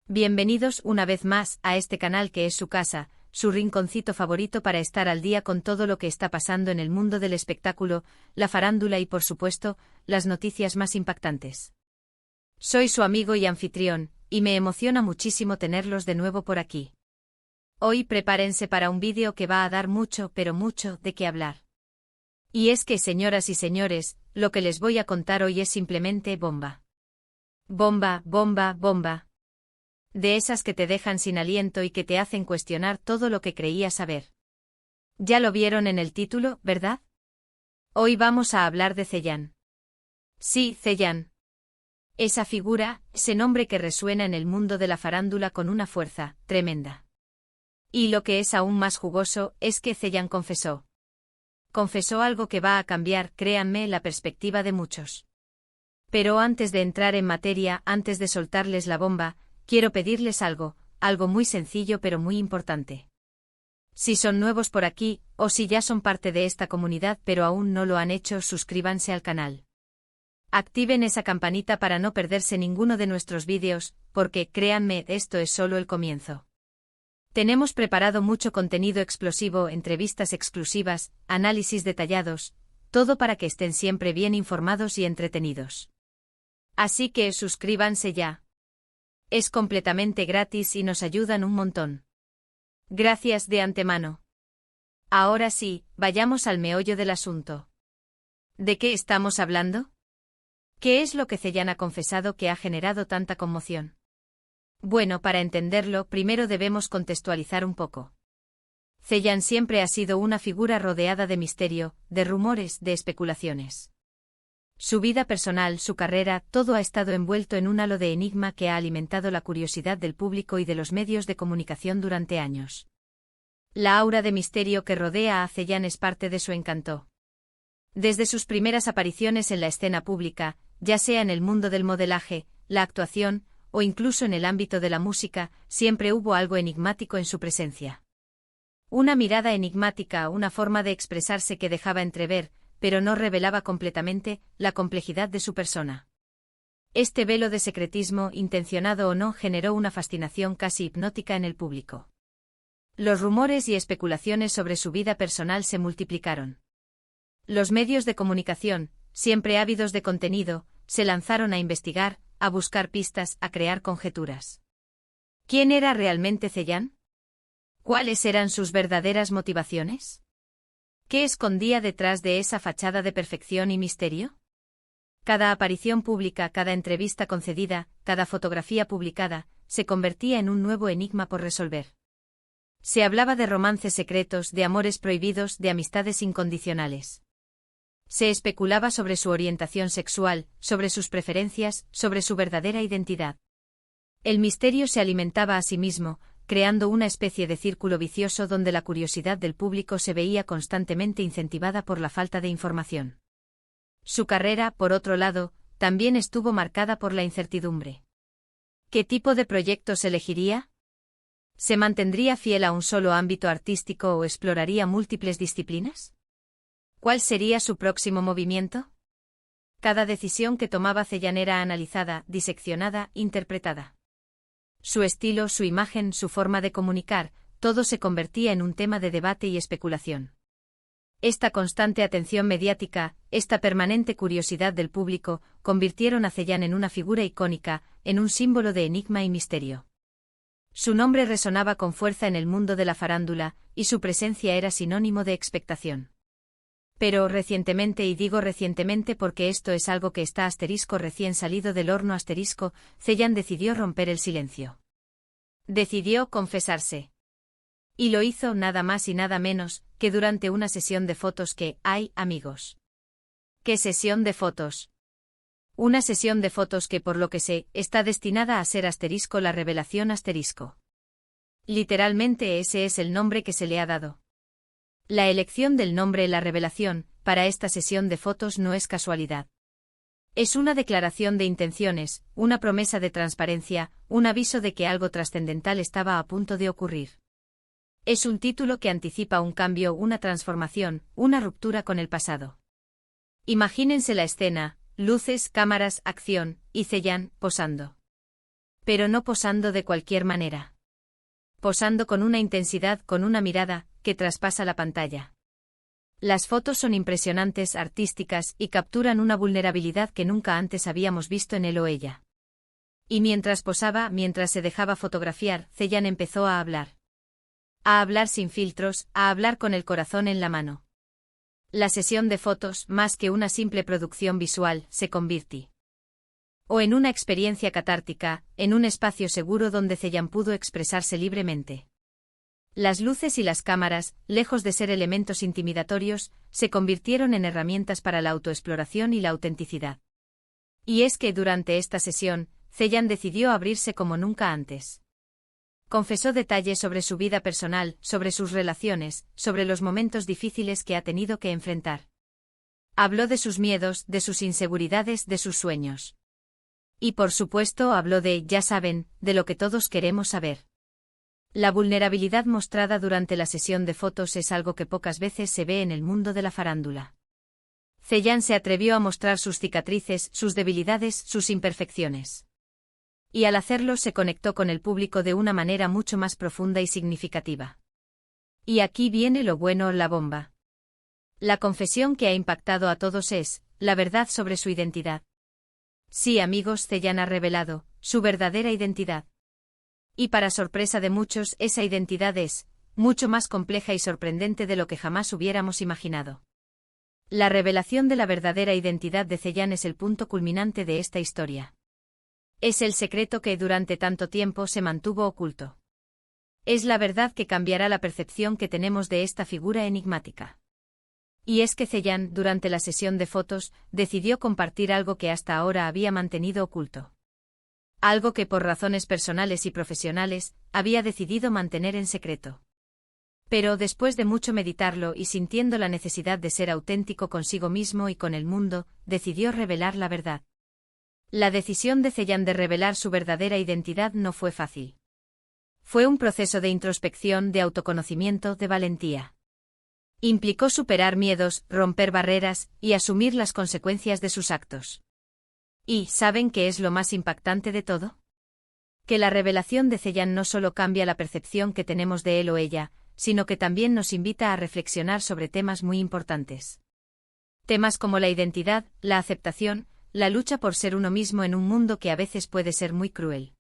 Bienvenidos una vez más a este canal que es su casa, su rinconcito favorito para estar al día con todo lo que está pasando en el mundo del espectáculo, la farándula y por supuesto, las noticias más impactantes. Soy su amigo y anfitrión, y me emociona muchísimo tenerlos de nuevo por aquí. Hoy prepárense para un vídeo que va a dar mucho, pero mucho, de qué hablar. Y es que, señoras y señores, lo que les voy a contar hoy es simplemente bomba. Bomba, bomba, bomba. De esas que te dejan sin aliento y que te hacen cuestionar todo lo que creías saber. Ya lo vieron en el título, ¿verdad? Hoy vamos a hablar de Chayanne. Sí, Chayanne. Esa figura, ese nombre que resuena en el mundo de la farándula con una fuerza tremenda. Y lo que es aún más jugoso es que Chayanne confesó. Confesó algo que va a cambiar, créanme, la perspectiva de muchos. Pero antes de entrar en materia, antes de soltarles la bomba, quiero pedirles algo muy sencillo pero muy importante. Si son nuevos por aquí, o si ya son parte de esta comunidad pero aún no lo han hecho, suscríbanse al canal. Activen esa campanita para no perderse ninguno de nuestros vídeos, porque, créanme, esto es solo el comienzo. Tenemos preparado mucho contenido explosivo, entrevistas exclusivas, análisis detallados, todo para que estén siempre bien informados y entretenidos. Así que suscríbanse ya. Es completamente gratis y nos ayudan un montón. Gracias de antemano. Ahora sí, vayamos al meollo del asunto. ¿De qué estamos hablando? ¿Qué es lo que Chayanne ha confesado que ha generado tanta conmoción? Bueno, para entenderlo, primero debemos contextualizar un poco. Chayanne siempre ha sido una figura rodeada de misterio, de rumores, de especulaciones. Su vida personal, su carrera, todo ha estado envuelto en un halo de enigma que ha alimentado la curiosidad del público y de los medios de comunicación durante años. La aura de misterio que rodea a Chayanne es parte de su encanto. Desde sus primeras apariciones en la escena pública, ya sea en el mundo del modelaje, la actuación, o incluso en el ámbito de la música, siempre hubo algo enigmático en su presencia. Una mirada enigmática, una forma de expresarse que dejaba entrever, pero no revelaba completamente, la complejidad de su persona. Este velo de secretismo, intencionado o no, generó una fascinación casi hipnótica en el público. Los rumores y especulaciones sobre su vida personal se multiplicaron. Los medios de comunicación, siempre ávidos de contenido, se lanzaron a investigar, a buscar pistas, a crear conjeturas. ¿Quién era realmente Chayanne? ¿Cuáles eran sus verdaderas motivaciones? ¿Qué escondía detrás de esa fachada de perfección y misterio? Cada aparición pública, cada entrevista concedida, cada fotografía publicada, se convertía en un nuevo enigma por resolver. Se hablaba de romances secretos, de amores prohibidos, de amistades incondicionales. Se especulaba sobre su orientación sexual, sobre sus preferencias, sobre su verdadera identidad. El misterio se alimentaba a sí mismo, creando una especie de círculo vicioso donde la curiosidad del público se veía constantemente incentivada por la falta de información. Su carrera, por otro lado, también estuvo marcada por la incertidumbre. ¿Qué tipo de proyectos elegiría? ¿Se mantendría fiel a un solo ámbito artístico o exploraría múltiples disciplinas? ¿Cuál sería su próximo movimiento? Cada decisión que tomaba Chayanne era analizada, diseccionada, interpretada. Su estilo, su imagen, su forma de comunicar, todo se convertía en un tema de debate y especulación. Esta constante atención mediática, esta permanente curiosidad del público, convirtieron a Chayanne en una figura icónica, en un símbolo de enigma y misterio. Su nombre resonaba con fuerza en el mundo de la farándula, y su presencia era sinónimo de expectación. Pero recientemente, y digo recientemente porque esto es algo que está recién salido del horno Chayanne decidió romper el silencio. Decidió confesarse. Y lo hizo nada más y nada menos que durante una sesión de fotos que, ¡ay, amigos! ¿Qué sesión de fotos? Una sesión de fotos que, por lo que sé, está destinada a ser la revelación . Literalmente ese es el nombre que se le ha dado. La elección del nombre La Revelación, para esta sesión de fotos no es casualidad. Es una declaración de intenciones, una promesa de transparencia, un aviso de que algo trascendental estaba a punto de ocurrir. Es un título que anticipa un cambio, una transformación, una ruptura con el pasado. Imagínense la escena, luces, cámaras, acción, y Chayanne, posando. Pero no posando de cualquier manera. Posando con una intensidad, con una mirada, que traspasa la pantalla. Las fotos son impresionantes, artísticas, y capturan una vulnerabilidad que nunca antes habíamos visto en él o ella. Y mientras posaba, mientras se dejaba fotografiar, Zeyan empezó a hablar. A hablar sin filtros, a hablar con el corazón en la mano. La sesión de fotos, más que una simple producción visual, se convirtió en una experiencia catártica, en un espacio seguro donde Zeyan pudo expresarse libremente. Las luces y las cámaras, lejos de ser elementos intimidatorios, se convirtieron en herramientas para la autoexploración y la autenticidad. Y es que durante esta sesión, Zeyan decidió abrirse como nunca antes. Confesó detalles sobre su vida personal, sobre sus relaciones, sobre los momentos difíciles que ha tenido que enfrentar. Habló de sus miedos, de sus inseguridades, de sus sueños. Y por supuesto habló ya saben, de lo que todos queremos saber. La vulnerabilidad mostrada durante la sesión de fotos es algo que pocas veces se ve en el mundo de la farándula. Zeyan se atrevió a mostrar sus cicatrices, sus debilidades, sus imperfecciones. Y al hacerlo se conectó con el público de una manera mucho más profunda y significativa. Y aquí viene lo bueno, la bomba. La confesión que ha impactado a todos es la verdad sobre su identidad. Sí, amigos, Zeyan ha revelado su verdadera identidad. Y para sorpresa de muchos, esa identidad es mucho más compleja y sorprendente de lo que jamás hubiéramos imaginado. La revelación de la verdadera identidad de Zeyan es el punto culminante de esta historia. Es el secreto que durante tanto tiempo se mantuvo oculto. Es la verdad que cambiará la percepción que tenemos de esta figura enigmática. Y es que Zeyan, durante la sesión de fotos, decidió compartir algo que hasta ahora había mantenido oculto. Algo que por razones personales y profesionales, había decidido mantener en secreto. Pero después de mucho meditarlo y sintiendo la necesidad de ser auténtico consigo mismo y con el mundo, decidió revelar la verdad. La decisión de Zeyan de revelar su verdadera identidad no fue fácil. Fue un proceso de introspección, de autoconocimiento, de valentía. Implicó superar miedos, romper barreras, y asumir las consecuencias de sus actos. ¿Y saben qué es lo más impactante de todo? Que la revelación de Zeyan no solo cambia la percepción que tenemos de él o ella, sino que también nos invita a reflexionar sobre temas muy importantes. Temas como la identidad, la aceptación, la lucha por ser uno mismo en un mundo que a veces puede ser muy cruel.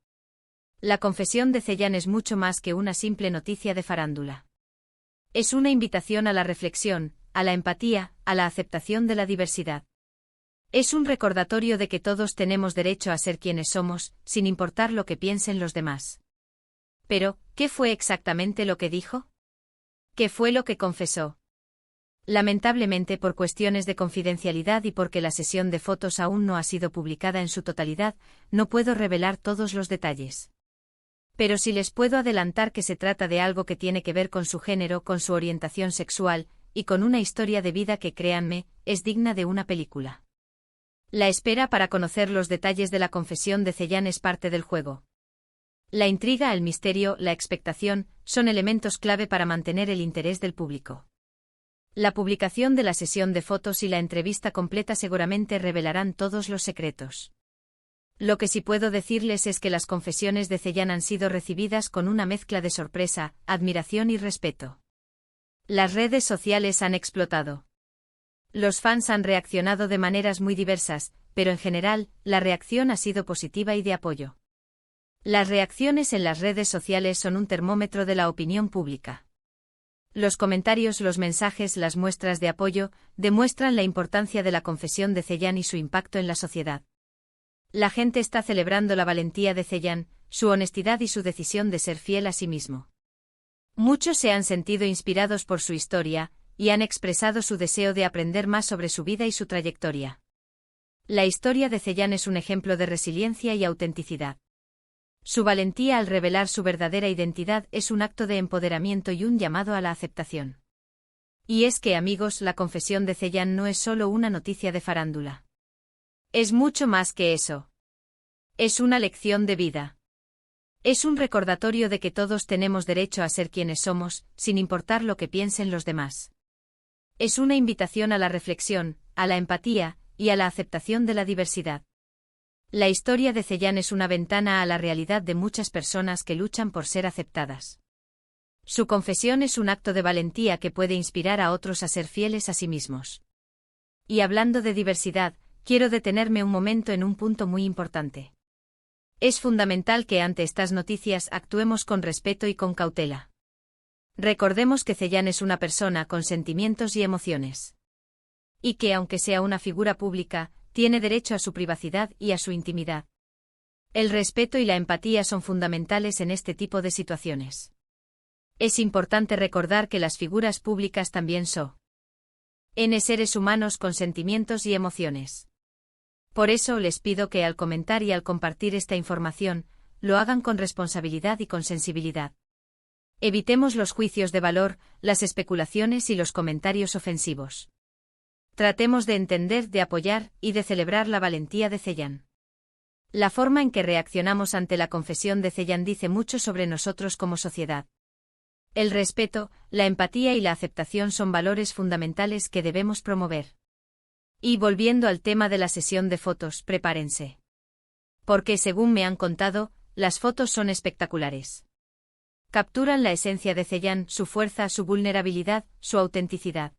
La confesión de Zeyan es mucho más que una simple noticia de farándula. Es una invitación a la reflexión, a la empatía, a la aceptación de la diversidad. Es un recordatorio de que todos tenemos derecho a ser quienes somos, sin importar lo que piensen los demás. Pero, ¿qué fue exactamente lo que dijo? ¿Qué fue lo que confesó? Lamentablemente, por cuestiones de confidencialidad y porque la sesión de fotos aún no ha sido publicada en su totalidad, no puedo revelar todos los detalles. Pero sí les puedo adelantar que se trata de algo que tiene que ver con su género, con su orientación sexual, y con una historia de vida que, créanme, es digna de una película. La espera para conocer los detalles de la confesión de Zeyan es parte del juego. La intriga, el misterio, la expectación, son elementos clave para mantener el interés del público. La publicación de la sesión de fotos y la entrevista completa seguramente revelarán todos los secretos. Lo que sí puedo decirles es que las confesiones de Zeyan han sido recibidas con una mezcla de sorpresa, admiración y respeto. Las redes sociales han explotado. Los fans han reaccionado de maneras muy diversas, pero en general, la reacción ha sido positiva y de apoyo. Las reacciones en las redes sociales son un termómetro de la opinión pública. Los comentarios, los mensajes, las muestras de apoyo, demuestran la importancia de la confesión de Zeyan y su impacto en la sociedad. La gente está celebrando la valentía de Zeyan, su honestidad y su decisión de ser fiel a sí mismo. Muchos se han sentido inspirados por su historia, y han expresado su deseo de aprender más sobre su vida y su trayectoria. La historia de Zeyan es un ejemplo de resiliencia y autenticidad. Su valentía al revelar su verdadera identidad es un acto de empoderamiento y un llamado a la aceptación. Y es que, amigos, la confesión de Zeyan no es solo una noticia de farándula. Es mucho más que eso. Es una lección de vida. Es un recordatorio de que todos tenemos derecho a ser quienes somos, sin importar lo que piensen los demás. Es una invitación a la reflexión, a la empatía, y a la aceptación de la diversidad. La historia de Ceylan es una ventana a la realidad de muchas personas que luchan por ser aceptadas. Su confesión es un acto de valentía que puede inspirar a otros a ser fieles a sí mismos. Y hablando de diversidad, quiero detenerme un momento en un punto muy importante. Es fundamental que ante estas noticias actuemos con respeto y con cautela. Recordemos que Ceylan es una persona con sentimientos y emociones. Y que aunque sea una figura pública, tiene derecho a su privacidad y a su intimidad. El respeto y la empatía son fundamentales en este tipo de situaciones. Es importante recordar que las figuras públicas también son seres humanos con sentimientos y emociones. Por eso les pido que al comentar y al compartir esta información, lo hagan con responsabilidad y con sensibilidad. Evitemos los juicios de valor, las especulaciones y los comentarios ofensivos. Tratemos de entender, de apoyar y de celebrar la valentía de Ceylan. La forma en que reaccionamos ante la confesión de Ceylan dice mucho sobre nosotros como sociedad. El respeto, la empatía y la aceptación son valores fundamentales que debemos promover. Y volviendo al tema de la sesión de fotos, prepárense. Porque según me han contado, las fotos son espectaculares. Capturan la esencia de Ceylan, su fuerza, su vulnerabilidad, su autenticidad.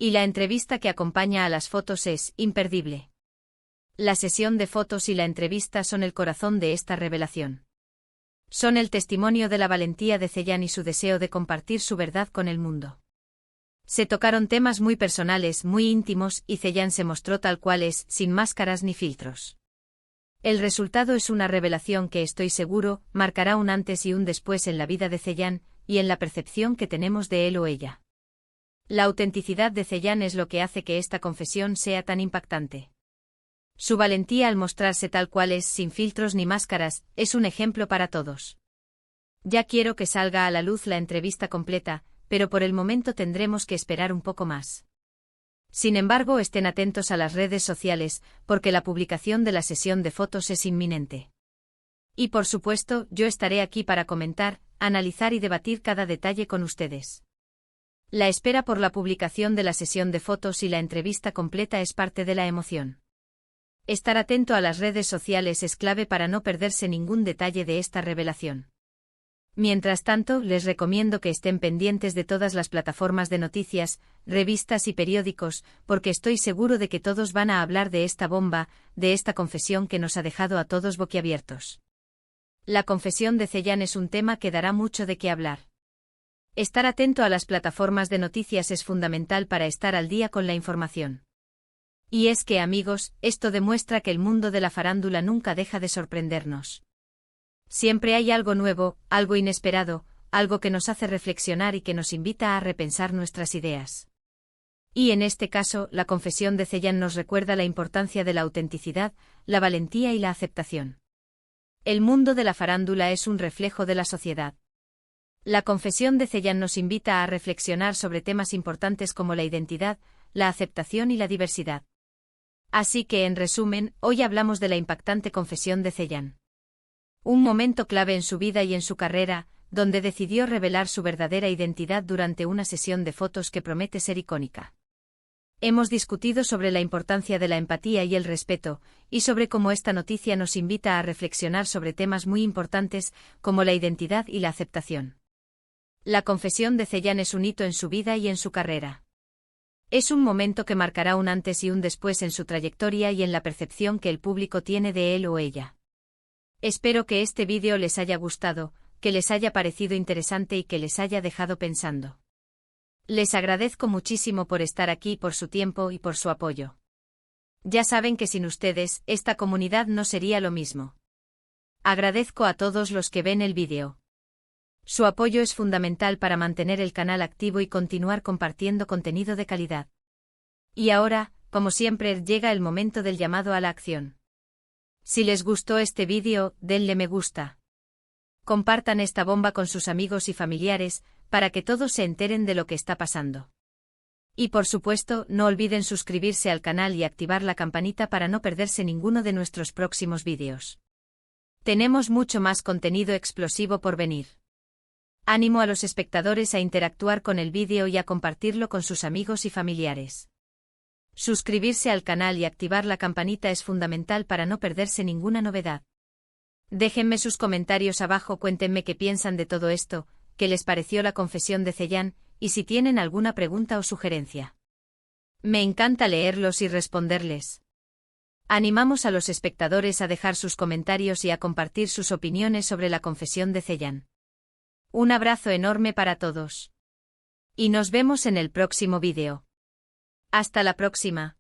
Y la entrevista que acompaña a las fotos es imperdible. La sesión de fotos y la entrevista son el corazón de esta revelación. Son el testimonio de la valentía de Ceylan y su deseo de compartir su verdad con el mundo. Se tocaron temas muy personales, muy íntimos, y Ceylan se mostró tal cual es, sin máscaras ni filtros. El resultado es una revelación que estoy seguro, marcará un antes y un después en la vida de Ceylan, y en la percepción que tenemos de él o ella. La autenticidad de Ceylan es lo que hace que esta confesión sea tan impactante. Su valentía al mostrarse tal cual es, sin filtros ni máscaras, es un ejemplo para todos. Ya quiero que salga a la luz la entrevista completa, pero por el momento tendremos que esperar un poco más. Sin embargo, estén atentos a las redes sociales, porque la publicación de la sesión de fotos es inminente. Y por supuesto, yo estaré aquí para comentar, analizar y debatir cada detalle con ustedes. La espera por la publicación de la sesión de fotos y la entrevista completa es parte de la emoción. Estar atento a las redes sociales es clave para no perderse ningún detalle de esta revelación. Mientras tanto, les recomiendo que estén pendientes de todas las plataformas de noticias, revistas y periódicos, porque estoy seguro de que todos van a hablar de esta bomba, de esta confesión que nos ha dejado a todos boquiabiertos. La confesión de Ceylan es un tema que dará mucho de qué hablar. Estar atento a las plataformas de noticias es fundamental para estar al día con la información. Y es que, amigos, esto demuestra que el mundo de la farándula nunca deja de sorprendernos. Siempre hay algo nuevo, algo inesperado, algo que nos hace reflexionar y que nos invita a repensar nuestras ideas. Y en este caso, la confesión de Ceylan nos recuerda la importancia de la autenticidad, la valentía y la aceptación. El mundo de la farándula es un reflejo de la sociedad. La confesión de Ceylan nos invita a reflexionar sobre temas importantes como la identidad, la aceptación y la diversidad. Así que, en resumen, hoy hablamos de la impactante confesión de Ceylan. Un momento clave en su vida y en su carrera, donde decidió revelar su verdadera identidad durante una sesión de fotos que promete ser icónica. Hemos discutido sobre la importancia de la empatía y el respeto, y sobre cómo esta noticia nos invita a reflexionar sobre temas muy importantes, como la identidad y la aceptación. La confesión de Ceylan es un hito en su vida y en su carrera. Es un momento que marcará un antes y un después en su trayectoria y en la percepción que el público tiene de él o ella. Espero que este vídeo les haya gustado, que les haya parecido interesante y que les haya dejado pensando. Les agradezco muchísimo por estar aquí, por su tiempo y por su apoyo. Ya saben que sin ustedes, esta comunidad no sería lo mismo. Agradezco a todos los que ven el vídeo. Su apoyo es fundamental para mantener el canal activo y continuar compartiendo contenido de calidad. Y ahora, como siempre, llega el momento del llamado a la acción. Si les gustó este vídeo, denle me gusta. Compartan esta bomba con sus amigos y familiares, para que todos se enteren de lo que está pasando. Y por supuesto, no olviden suscribirse al canal y activar la campanita para no perderse ninguno de nuestros próximos vídeos. Tenemos mucho más contenido explosivo por venir. Ánimo a los espectadores a interactuar con el vídeo y a compartirlo con sus amigos y familiares. Suscribirse al canal y activar la campanita es fundamental para no perderse ninguna novedad. Déjenme sus comentarios abajo, cuéntenme qué piensan de todo esto, qué les pareció la confesión de Zeyán, y si tienen alguna pregunta o sugerencia. Me encanta leerlos y responderles. Animamos a los espectadores a dejar sus comentarios y a compartir sus opiniones sobre la confesión de Zeyán. Un abrazo enorme para todos. Y nos vemos en el próximo vídeo. Hasta la próxima.